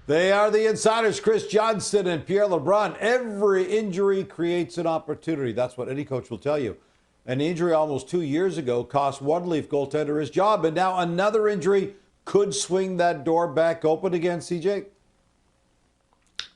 They are the insiders, Chris Johnston and Pierre LeBrun. Every injury creates an opportunity. That's what any coach will tell you. An injury almost 2 years ago cost one Leaf goaltender his job, and now another injury could swing that door back open again, CJ?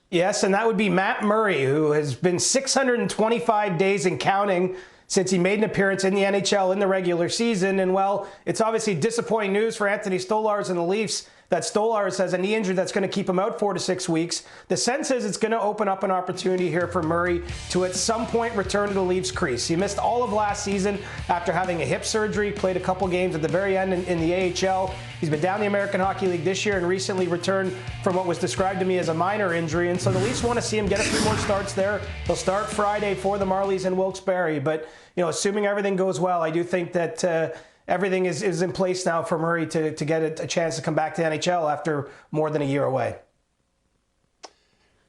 Yes, and that would be Matt Murray, who has been 625 days and counting since he made an appearance in the NHL in the regular season. And, well, it's obviously disappointing news for Anthony Stolarz and the Leafs that Stolarz has a knee injury that's going to keep him out 4 to 6 weeks. The sense is it's going to open up an opportunity here for Murray to at some point return to the Leafs crease. He missed all of last season after having a hip surgery, played a couple games at the very end in the AHL. He's been down the American Hockey League this year and recently returned from what was described to me as a minor injury. And so the Leafs want to see him get a few more starts there. He'll start Friday for the Marlies in Wilkes-Barre. But, assuming everything goes well, I do think that everything is in place now for Murray to get a chance to come back to the NHL after more than a year away.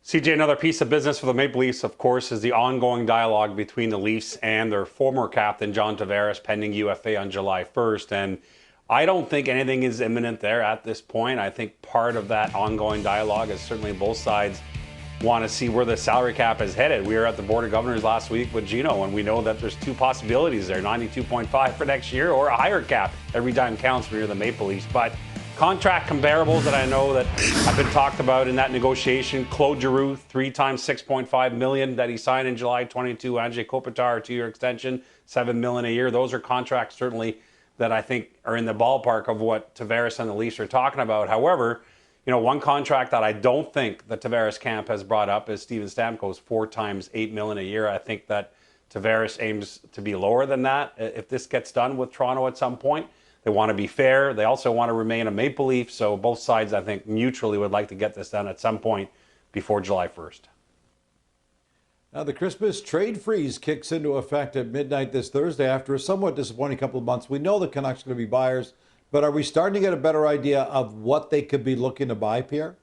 CJ, another piece of business for the Maple Leafs, of course, is the ongoing dialogue between the Leafs and their former captain, John Tavares, pending UFA on July 1st. And I don't think anything is imminent there at this point. I think part of that ongoing dialogue is certainly both sides want to see where the salary cap is headed. We were at the Board of Governors last week with Gino, and we know that there's two possibilities there, 92.5 for next year or a higher cap. Every dime counts when you're the Maple Leafs. But contract comparables that I know that have been talked about in that negotiation, Claude Giroux, 3 times $6.5 million that he signed in July 22, Anze Kopitar, 2-year extension, $7 million a year. Those are contracts certainly that I think are in the ballpark of what Tavares and the Leafs are talking about. However, one contract that I don't think the Tavares camp has brought up is Steven Stamkos, 4 times $8 million a year. I think that Tavares aims to be lower than that if this gets done with Toronto at some point. They want to be fair. They also want to remain a Maple Leaf. So both sides, I think, mutually would like to get this done at some point before July 1st. Now, the Christmas trade freeze kicks into effect at midnight this Thursday after a somewhat disappointing couple of months. We know the Canucks are going to be buyers, but are we starting to get a better idea of what they could be looking to buy, Pierre?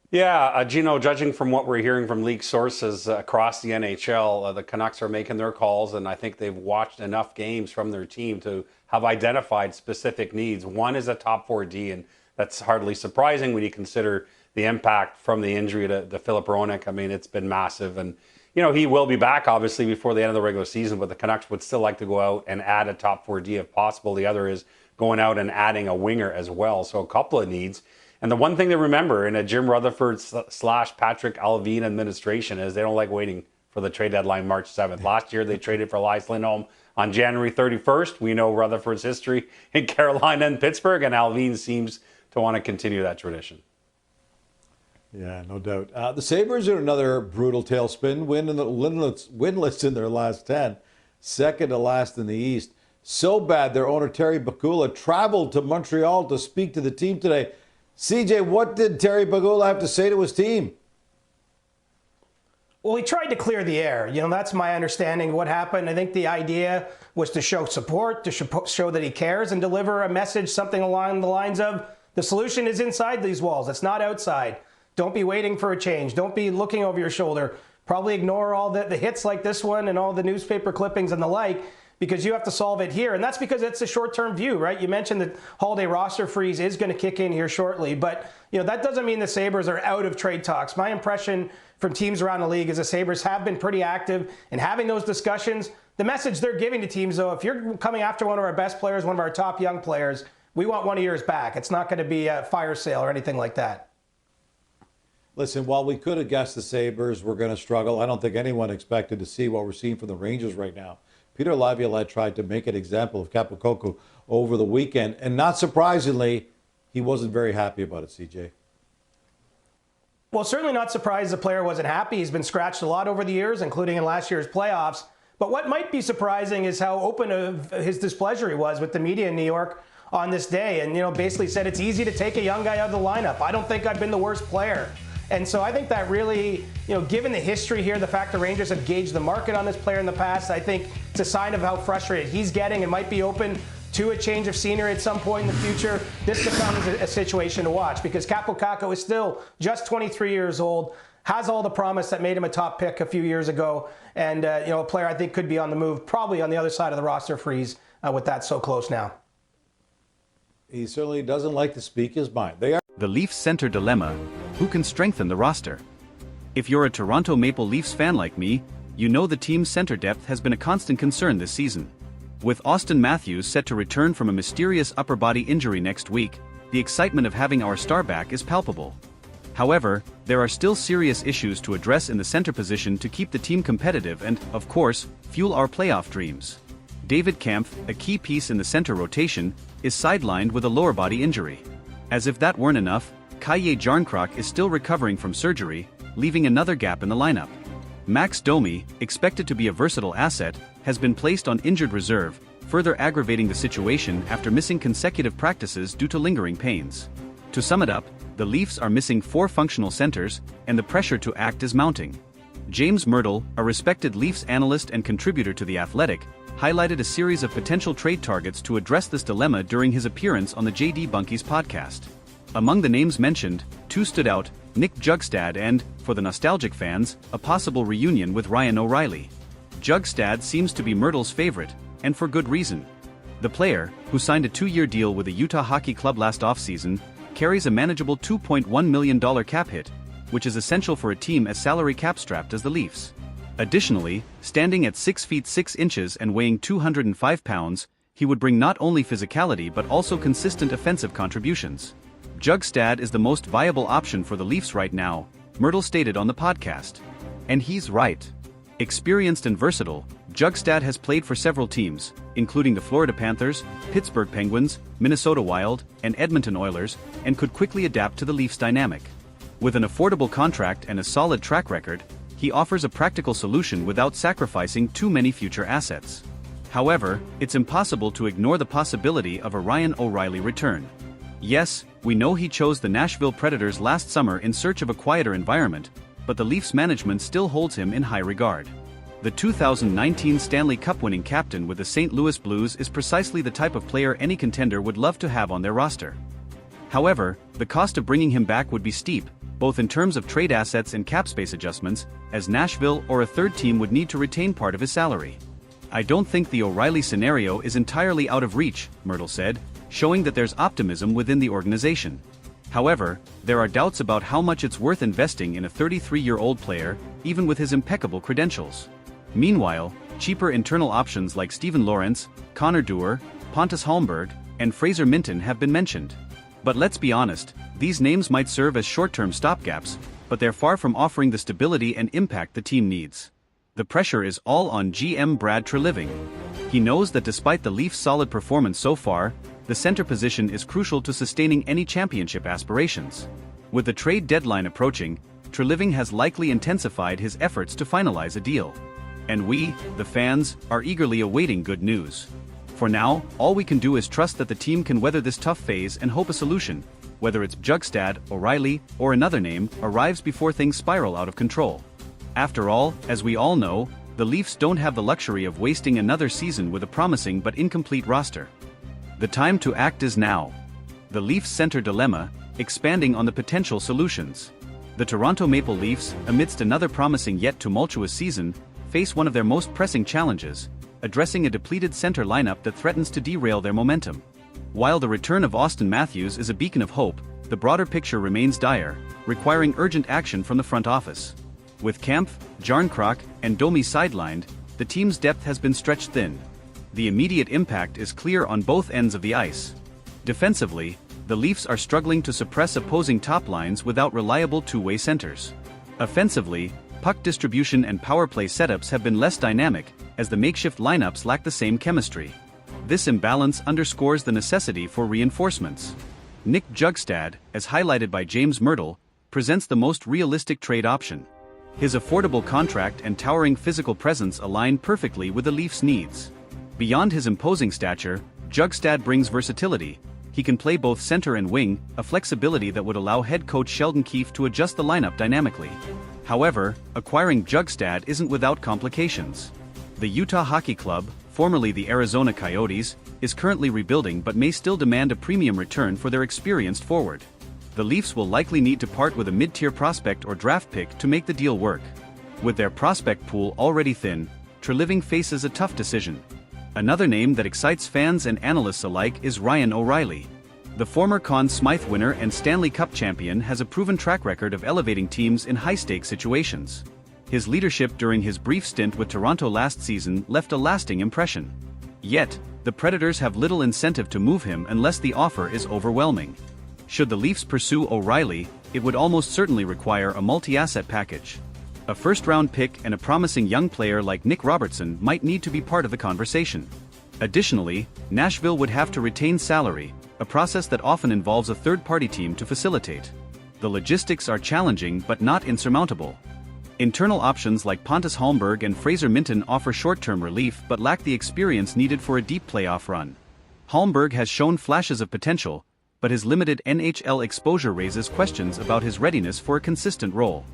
Yeah, Gino, judging from what we're hearing from league sources across the NHL, the Canucks are making their calls, and I think they've watched enough games from their team to have identified specific needs. One is a top 4D, and that's hardly surprising when you consider the impact from the injury to Filip Hronek. I mean, it's been massive, and he will be back, obviously, before the end of the regular season, but the Canucks would still like to go out and add a top 4D if possible. The other is going out and adding a winger as well. So a couple of needs. And the one thing to remember in a Jim Rutherford / Patrick Allvin administration is they don't like waiting for the trade deadline March 7th. Last year, they traded for Elias Lindholm on January 31st. We know Rutherford's history in Carolina and Pittsburgh, and Allvin seems to want to continue that tradition. Yeah, no doubt. The Sabres are another brutal tailspin, winless in their last 10, second to last in the East. So bad, their owner, Terry Bakula, traveled to Montreal to speak to the team today. CJ, what did Terry Bakula have to say to his team? Well, he tried to clear the air. That's my understanding of what happened. I think the idea was to show support, to show that he cares, and deliver a message, something along the lines of, the solution is inside these walls. It's not outside. Don't be waiting for a change. Don't be looking over your shoulder. Probably ignore all the hits like this one and all the newspaper clippings and the like, because you have to solve it here. And that's because it's a short-term view, right? You mentioned that holiday roster freeze is going to kick in here shortly. But, that doesn't mean the Sabres are out of trade talks. My impression from teams around the league is the Sabres have been pretty active in having those discussions. The message they're giving to teams, though, if you're coming after one of our best players, one of our top young players, we want one of yours back. It's not going to be a fire sale or anything like that. Listen, while we could have guessed the Sabres were going to struggle, I don't think anyone expected to see what we're seeing from the Rangers right now. Peter Laviolette tried to make an example of Kaapo Kakko over the weekend, and not surprisingly, he wasn't very happy about it, CJ. Well, certainly not surprised the player wasn't happy. He's been scratched a lot over the years, including in last year's playoffs. But what might be surprising is how open of his displeasure he was with the media in New York on this day. And, basically said it's easy to take a young guy out of the lineup. I don't think I've been the worst player. And so I think that really, given the history here, the fact the Rangers have gauged the market on this player in the past, I think it's a sign of how frustrated he's getting and might be open to a change of scenery at some point in the future. This becomes a situation to watch because Kaapo Kakko is still just 23 years old, has all the promise that made him a top pick a few years ago, and a player I think could be on the move, probably on the other side of the roster freeze with that so close now. he certainly doesn't like to speak his mind. They are. The Leafs center dilemma: who can strengthen the roster? If you're a Toronto Maple Leafs fan like me, you know the team's center depth has been a constant concern this season. With Auston Matthews set to return from a mysterious upper body injury next week, the excitement of having our star back is palpable. However, there are still serious issues to address in the center position to keep the team competitive and, of course, fuel our playoff dreams. David Kampf, a key piece in the center rotation, is sidelined with a lower body injury. As if that weren't enough, Kalle Jarnkrok is still recovering from surgery, leaving another gap in the lineup. Max Domi, expected to be a versatile asset, has been placed on injured reserve, further aggravating the situation after missing consecutive practices due to lingering pains. To sum it up, the Leafs are missing 4 functional centers, and the pressure to act is mounting. James Mirtle, a respected Leafs analyst and contributor to The Athletic, highlighted a series of potential trade targets to address this dilemma during his appearance on the JD Bunkies podcast. Among the names mentioned, 2 stood out: Nick Jugstad and, for the nostalgic fans, a possible reunion with Ryan O'Reilly. Jugstad seems to be Mirtle's favorite, and for good reason. The player, who signed a 2-year deal with the Utah Hockey Club last offseason, carries a manageable $2.1 million cap hit, which is essential for a team as salary cap-strapped as the Leafs. Additionally, standing at 6 feet 6 inches and weighing 205 pounds, he would bring not only physicality but also consistent offensive contributions. Jugstad is the most viable option for the Leafs right now, Mirtle stated on the podcast. And he's right. Experienced and versatile, Jugstad has played for several teams, including the Florida Panthers, Pittsburgh Penguins, Minnesota Wild, and Edmonton Oilers, and could quickly adapt to the Leafs' dynamic. With an affordable contract and a solid track record, he offers a practical solution without sacrificing too many future assets. However, it's impossible to ignore the possibility of a Ryan O'Reilly return. Yes, we know he chose the Nashville Predators last summer in search of a quieter environment, but the Leafs management still holds him in high regard. The 2019 Stanley Cup-winning captain with the St. Louis Blues is precisely the type of player any contender would love to have on their roster. However, the cost of bringing him back would be steep, both in terms of trade assets and cap space adjustments, as Nashville or a third team would need to retain part of his salary. I don't think the O'Reilly scenario is entirely out of reach, Mirtle said, showing that there's optimism within the organization. However, there are doubts about how much it's worth investing in a 33-year-old player, even with his impeccable credentials. Meanwhile, cheaper internal options like Steven Lorentz, Connor Dewar, Pontus Holmberg, and Fraser Minton have been mentioned. But let's be honest, these names might serve as short-term stopgaps, but they're far from offering the stability and impact the team needs. The pressure is all on GM Brad Treliving. He knows that despite the Leafs' solid performance so far, the center position is crucial to sustaining any championship aspirations. With the trade deadline approaching, Treliving has likely intensified his efforts to finalize a deal. And we, the fans, are eagerly awaiting good news. For now, all we can do is trust that the team can weather this tough phase and hope a solution, whether it's Jugstad, O'Reilly, or another name, arrives before things spiral out of control. After all, as we all know, the Leafs don't have the luxury of wasting another season with a promising but incomplete roster. The time to act is now. The Leafs center dilemma, expanding on the potential solutions. The Toronto Maple Leafs, amidst another promising yet tumultuous season, face one of their most pressing challenges, addressing a depleted center lineup that threatens to derail their momentum. While the return of Auston Matthews is a beacon of hope, the broader picture remains dire, requiring urgent action from the front office. With Kampf, Jarnkrok, and Domi sidelined, the team's depth has been stretched thin. The immediate impact is clear on both ends of the ice. Defensively, the Leafs are struggling to suppress opposing top lines without reliable two-way centers. Offensively, puck distribution and power play setups have been less dynamic, as the makeshift lineups lack the same chemistry. This imbalance underscores the necessity for reinforcements. Nick Jugstad, as highlighted by James Mirtle, presents the most realistic trade option. His affordable contract and towering physical presence align perfectly with the Leafs' needs. Beyond his imposing stature, Jugstad brings versatility. He can play both center and wing, a flexibility that would allow head coach Sheldon Keefe to adjust the lineup dynamically. However, acquiring Jugstad isn't without complications. The Utah Hockey Club, formerly the Arizona Coyotes, is currently rebuilding but may still demand a premium return for their experienced forward. The Leafs will likely need to part with a mid-tier prospect or draft pick to make the deal work. With their prospect pool already thin, Treliving faces a tough decision. Another name that excites fans and analysts alike is Ryan O'Reilly. The former Conn Smythe winner and Stanley Cup champion has a proven track record of elevating teams in high-stakes situations. His leadership during his brief stint with Toronto last season left a lasting impression. Yet, the Predators have little incentive to move him unless the offer is overwhelming. Should the Leafs pursue O'Reilly, it would almost certainly require a multi-asset package. A first-round pick and a promising young player like Nick Robertson might need to be part of the conversation. Additionally, Nashville would have to retain salary, a process that often involves a third-party team to facilitate. The logistics are challenging but not insurmountable. Internal options like Pontus Holmberg and Fraser Minten offer short-term relief but lack the experience needed for a deep playoff run. Holmberg has shown flashes of potential, but his limited NHL exposure raises questions about his readiness for a consistent role.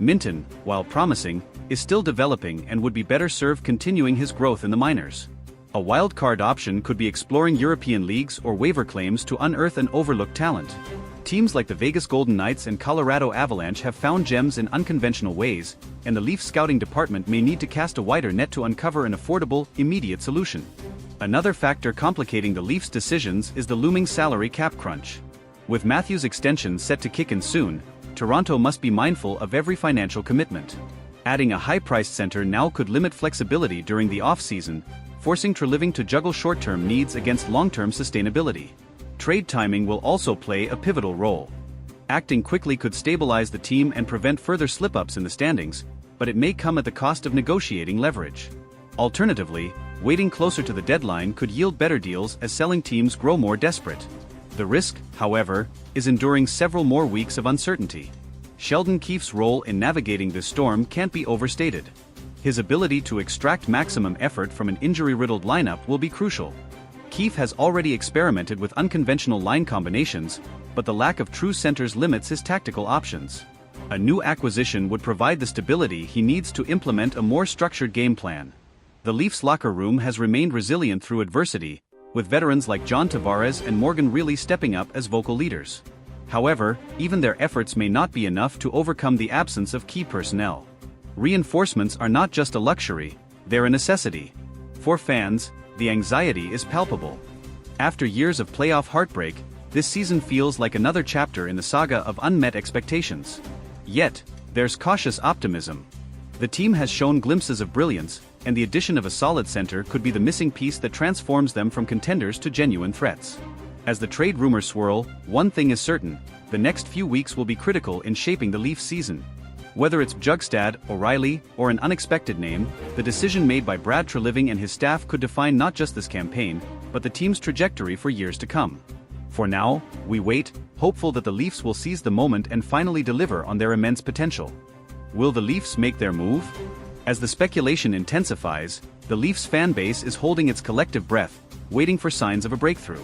Minten, while promising, is still developing and would be better served continuing his growth in the minors. A wild-card option could be exploring European leagues or waiver claims to unearth an overlooked talent. Teams like the Vegas Golden Knights and Colorado Avalanche have found gems in unconventional ways, and the Leafs scouting department may need to cast a wider net to uncover an affordable, immediate solution. Another factor complicating the Leafs' decisions is the looming salary cap crunch. With Matthews' extension set to kick in soon, Toronto must be mindful of every financial commitment. Adding a high-priced center now could limit flexibility during the off-season, forcing Treliving to juggle short-term needs against long-term sustainability. Trade timing will also play a pivotal role. Acting quickly could stabilize the team and prevent further slip-ups in the standings, but it may come at the cost of negotiating leverage. Alternatively, waiting closer to the deadline could yield better deals as selling teams grow more desperate. The risk, however, is enduring several more weeks of uncertainty. Sheldon Keefe's role in navigating this storm can't be overstated. His ability to extract maximum effort from an injury-riddled lineup will be crucial. Keefe has already experimented with unconventional line combinations, but the lack of true centers limits his tactical options. A new acquisition would provide the stability he needs to implement a more structured game plan. The Leafs locker room has remained resilient through adversity, with veterans like John Tavares and Morgan Rielly stepping up as vocal leaders. However, even their efforts may not be enough to overcome the absence of key personnel. Reinforcements are not just a luxury, they're a necessity. For fans, the anxiety is palpable. After years of playoff heartbreak, this season feels like another chapter in the saga of unmet expectations. Yet, there's cautious optimism. The team has shown glimpses of brilliance, and the addition of a solid center could be the missing piece that transforms them from contenders to genuine threats. As the trade rumors swirl, one thing is certain: the next few weeks will be critical in shaping the Leafs season. Whether it's Bjugstad, O'Reilly, or an unexpected name, the decision made by Brad Treliving and his staff could define not just this campaign, but the team's trajectory for years to come. For now, we wait, hopeful that the Leafs will seize the moment and finally deliver on their immense potential. Will the Leafs make their move? As the speculation intensifies, the Leafs fan base is holding its collective breath, waiting for signs of a breakthrough.